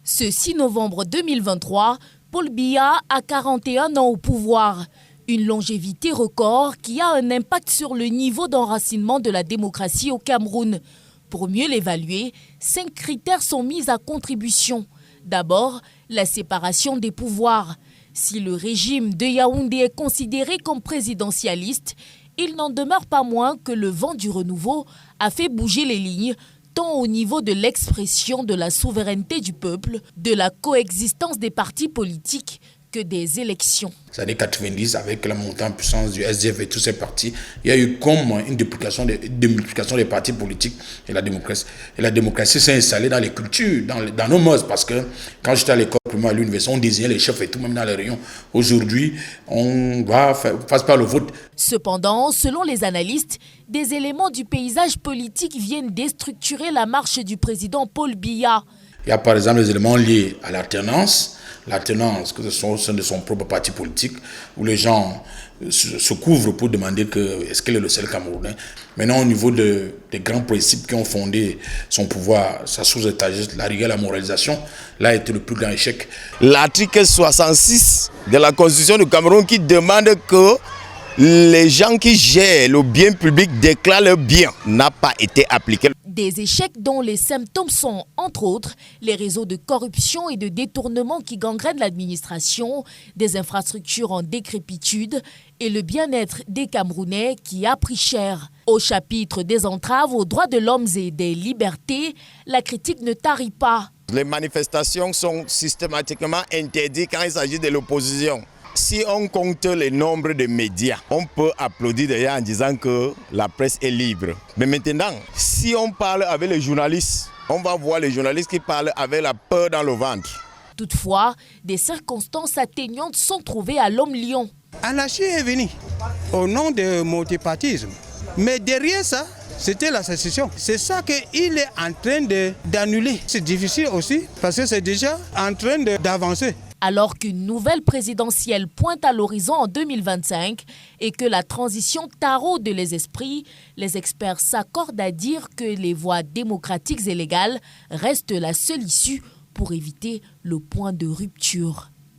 Ce 6 novembre 2023, Paul Biya a 41 ans au pouvoir. Une longévité record qui a un impact sur le niveau d'enracinement de la démocratie au Cameroun. Pour mieux l'évaluer, 5 critères sont mis à contribution. D'abord, la séparation des pouvoirs. Si le régime de Yaoundé est considéré comme présidentialiste, il n'en demeure pas moins que le vent du renouveau a fait bouger les lignes, tant au niveau de l'expression de la souveraineté du peuple, de la coexistence des partis politiques que des élections. Les années 90, avec la montée en puissance du SDF et tous ces partis, il y a eu comme une démultiplication des partis politiques et la démocratie. Et la démocratie s'est installée dans les cultures, dans nos mœurs, parce que quand j'étais à l'école primaire à l'université, on désignait les chefs et tout, même dans les réunions. Aujourd'hui, on va passer par le vote. Cependant, selon les analystes, des éléments du paysage politique viennent déstructurer la marche du président Paul Biya. Il y a par exemple les éléments liés à l'alternance, que ce sont au sein de son propre parti politique, où les gens se couvrent pour demander est-ce qu'elle est le seul Camerounais. Maintenant, au niveau des grands principes qui ont fondé son pouvoir, sa source d'étagiste, la rigueur, la moralisation, là a été le plus grand échec. L'article 66 de la Constitution du Cameroun qui demande que les gens qui gèrent le bien public déclarent leur bien n'a pas été appliqué. Des échecs dont les symptômes sont, entre autres, les réseaux de corruption et de détournement qui gangrènent l'administration, des infrastructures en décrépitude et le bien-être des Camerounais qui a pris cher. Au chapitre des entraves aux droits de l'homme et des libertés, la critique ne tarit pas. Les manifestations sont systématiquement interdites quand il s'agit de l'opposition. Si on compte le nombre de médias, on peut applaudir d'ailleurs en disant que la presse est libre. Mais maintenant, si on parle avec les journalistes, on va voir les journalistes qui parlent avec la peur dans le ventre. Toutefois, des circonstances atteignantes sont trouvées à l'Homme-Lion. Anarchie est venue au nom du multipartisme. Mais derrière ça, c'était la sécession. C'est ça qu'il est en train d'annuler. C'est difficile aussi parce que c'est déjà en train d'avancer. Alors qu'une nouvelle présidentielle pointe à l'horizon en 2025 et que la transition taraude les esprits, les experts s'accordent à dire que les voies démocratiques et légales restent la seule issue pour éviter le point de rupture.